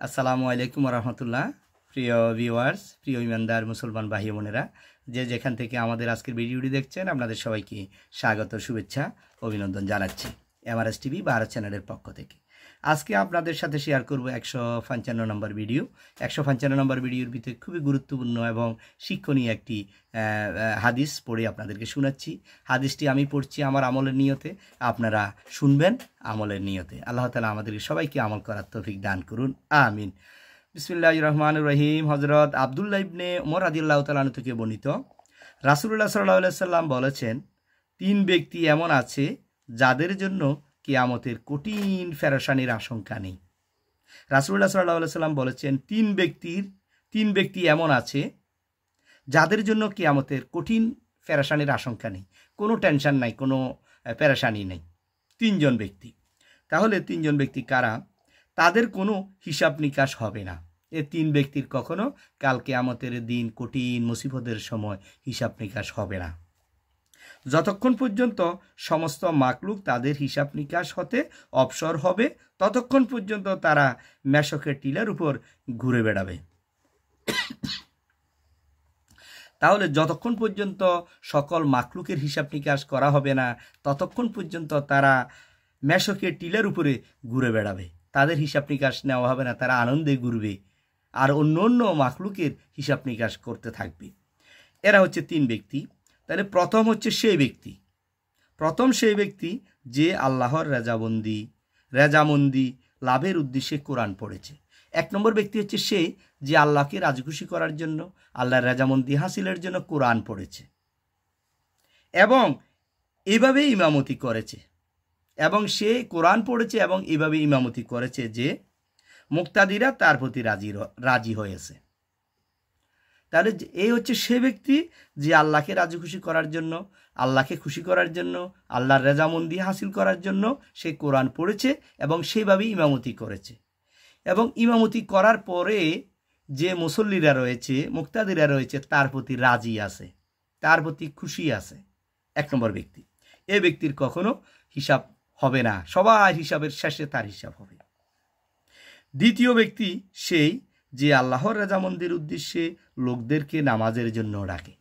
আসসালামু আলাইকুম রহমতুল্লাহ। প্রিয় ভিউয়ার্স, প্রিয় ইমানদার মুসলমান ভাই বোনেরা, যে যেখান থেকে আমাদের আজকের ভিডিওটি দেখছেন, আপনাদের সবাইকে স্বাগত, শুভেচ্ছা, অভিনন্দন জানাচ্ছি এমআরএস টিভি ভারত চ্যানেলের পক্ষ থেকে। আজকে আপনাদের সাথে শেয়ার করব 155 নম্বর ভিডিও। 155 নম্বর ভিডিওর ভিতরে খুবই গুরুত্বপূর্ণ এবং শিক্ষণীয় একটি হাদিস পড়ে আপনাদেরকে শোনাচ্ছি। হাদিসটি আমি পড়ছি আমার আমলের নিয়তে, আপনারা শুনবেন আমলের নিয়তে। আল্লাহ তাআলা আমাদেরকে সবাইকে আমল করার তৌফিক দান করুন, আমিন। বিসমিল্লাহির রহমানির রহিম। হযরত আব্দুল্লাহ ইবনে ওমর রাদিয়াল্লাহু তাআলা আনহু থেকে বর্ণিত, রাসূলুল্লাহ সাল্লাল্লাহু আলাইহি সাল্লাম বলেছেন, 3 ব্যক্তি এমন আছে যাদের জন্য কিয়ামতের কঠিন পেরেশানির আশঙ্কা নেই। রাসূলুল্লাহ সাল্লাল্লাহু আলাইহি সাল্লাম বলেছেন, 3 ব্যক্তি এমন আছে যাদের জন্য কিয়ামতের কঠিন পেরেশানির আশঙ্কা নেই, কোনো টেনশন নাই, কোনো পেরেশানি নেই। 3 জন ব্যক্তি। তাহলে 3 জন ব্যক্তি কারা? তাদের কোনো হিসাব নিকাশ হবে না। এই 3 ব্যক্তির কখনো কাল কিয়ামতের দিন কঠিন মুসিবতের সময় হিসাব নিকাশ হবে না, যতক্ষণ পর্যন্ত সমস্ত মাকলুক তাদের হিসাব নিকাশ হতে অবসর হবে, ততক্ষণ পর্যন্ত তারা মেশকের টিলার উপর ঘুরে বেড়াবে। তাহলে যতক্ষণ পর্যন্ত সকল মাকলুকের হিসাব নিকাশ করা হবে না, ততক্ষণ পর্যন্ত তারা মেশকের টিলার উপরে ঘুরে বেড়াবে, তাদের হিসাব নিকাশ নেওয়া হবে না, তারা আনন্দে ঘুরবে আর অন্য অন্য মাকলুকের হিসাব নিকাশ করতে থাকবে। এরা হচ্ছে 3 ব্যক্তি। তাহলে প্রথম সেই ব্যক্তি যে আল্লাহর রেজামন্দি লাভের উদ্দেশ্যে কোরআন পড়েছে। 1 নম্বর ব্যক্তি হচ্ছে সে যে আল্লাহকে রাজি খুশি করার জন্য, আল্লাহর রেজামন্দি হাসিলের জন্য কোরআন পড়েছে এবং এভাবে ইমামতি করেছে, এবং সে কোরআন পড়েছে এবং এভাবে ইমামতি করেছে যে মুক্তাদিরা তার প্রতি রাজি হয়েছে। তাহলে এই হচ্ছে সে ব্যক্তি যে আল্লাহকে রাজি খুশি করার জন্য, আল্লাহকে খুশি করার জন্য, আল্লাহর রেজামন্দি হাসিল করার জন্য সে কোরআন পড়েছে এবং সেইভাবে ইমামতি করেছে, এবং ইমামতি করার পরে যে মুসল্লিরা রয়েছে, মুক্তাদিরা রয়েছে, তার প্রতি রাজি আছে, তার প্রতি খুশি আছে। 1 নম্বর ব্যক্তি। এই ব্যক্তির কখনো হিসাব হবে না, সবার হিসাবের শেষে তার হিসাব হবে। 2য় ব্যক্তি সেই যে আল্লাহর রেজামন্দির উদ্দেশ্যে লোকদেরকে নামাজের জন্য ডাকে।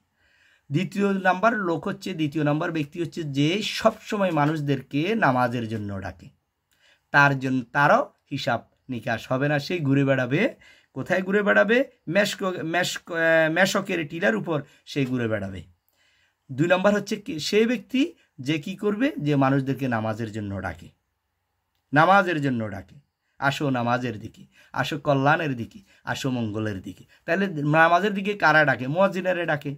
2য় নম্বর ব্যক্তি হচ্ছে যে সবসময় মানুষদেরকে নামাজের জন্য ডাকে, তারও হিসাব নিকাশ হবে না, সে ঘুরে বেড়াবে। কোথায় ঘুরে বেড়াবে? মেশকের টিলার উপর সে ঘুরে বেড়াবে। 2 নম্বর হচ্ছে সেই ব্যক্তি যে কি করবে? যে মানুষদেরকে নামাজের জন্য ডাকে, আসো নামাজের দিকে, আসো কল্যাণের দিকে, আসো মঙ্গলের দিকে। তাহলে নামাজের দিকে কারা ডাকে? মুয়াজ্জিনেরা ডাকে।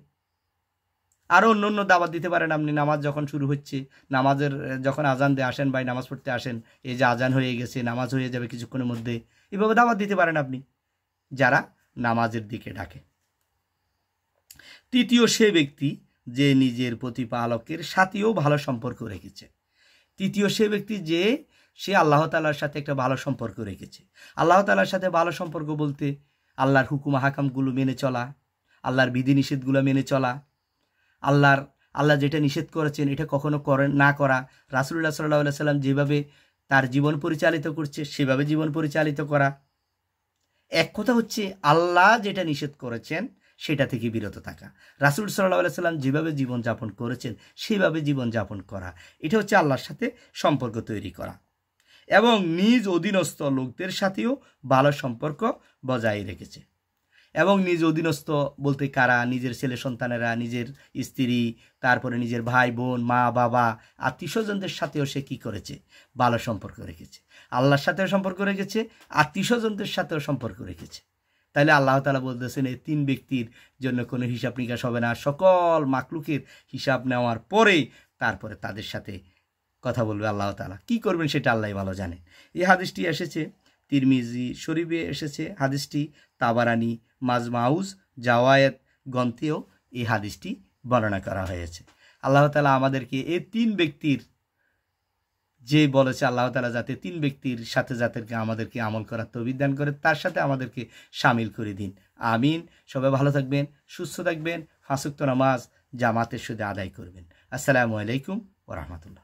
আরও অন্য অন্য দাওয়াত দিতে পারেন আপনি। নামাজ যখন শুরু হচ্ছে, নামাজের যখন আজান দিয়ে আসেন, ভাই নামাজ পড়তে আসেন, এই যে আজান হয়ে গেছে, নামাজ হয়ে যাবে কিছুক্ষণের মধ্যে, এভাবে দাওয়াত দিতে পারেন আপনি, যারা নামাজের দিকে ডাকে। 3য় সে ব্যক্তি যে নিজের প্রতিপালকের সাথেও ভালো সম্পর্ক রেখেছে। 3য় সে ব্যক্তি যে সে আল্লাহ তাআলার সাথে একটা ভালো সম্পর্ক রেখেছে। আল্লাহ তাআলার সাথে ভালো সম্পর্ক বলতে আল্লাহর হুকুম হাকামগুলো মেনে চলা, আল্লাহর বিধিনিষেধগুলো মেনে চলা, আল্লাহ যেটা নিষেধ করেছেন এটা কখনো না করা, রাসূলুল্লাহ সাল্লাল্লাহু আলাইহি সাল্লাম যেভাবে তার জীবন পরিচালিত করছে সেভাবে জীবন পরিচালিত করা। এক কথা হচ্ছে আল্লাহ যেটা নিষেধ করেছেন সেটা থেকে বিরত থাকা, রাসূল সাল্লাল্লাহু আলাইহি সাল্লাম যেভাবে জীবনযাপন করেছেন সেভাবে জীবনযাপন করা। এটা হচ্ছে আল্লাহর সাথে সম্পর্ক তৈরি করা, এবং নিজ অধীনস্থ লোকদের সাথেও ভালো সম্পর্ক বজায় রেখেছে। এবং নিজ অধীনস্থ বলতে কারা? নিজের ছেলে সন্তানেরা, নিজের স্ত্রী, তারপরে নিজের ভাই বোন, মা বাবা, আত্মীয় স্বজনদের সাথেও সে কী করেছে? ভালো সম্পর্ক রেখেছে। আল্লাহর সাথেও সম্পর্ক রেখেছে, আত্মীয় স্বজনদের সাথেও সম্পর্ক রেখেছে। তাহলে আল্লাহ তাআলা বলতেছেন এই 3 ব্যক্তির জন্য কোনো হিসাব নিকাশ হবে না, সকল মাকলুকের হিসাব নেওয়ার পরে তারপরে তাদের সাথে কথা বলবে আল্লাহ তাআলা। কি করবেন সেটা আল্লাহ ভালো জানেন। এই হাদিসটি এসেছে তিরমিজি শরীফে, এসেছে হাদিসটি তাবারানি মাজমাউজ জাওয়ায়েত গ্রন্থেও এই হাদিসটি বর্ণনা করা হয়েছে। আল্লাহ তাআলা আমাদেরকে এই 3 ব্যক্তির যে বলেছে, আল্লাহ তাআলা যাতে 3 ব্যক্তির সাথে আমাদেরকে আমল করার তৌফিক দান করে, তার সাথে আমাদেরকে শামিল করে দিন, আমিন। সবাই ভালো থাকবেন, সুস্থ থাকবেন, 5 ওয়াক্ত নামাজ জামাতের সাথে আদায় করবেন। আসসালামু আলাইকুম ওয়া রাহমাতুল্লাহ।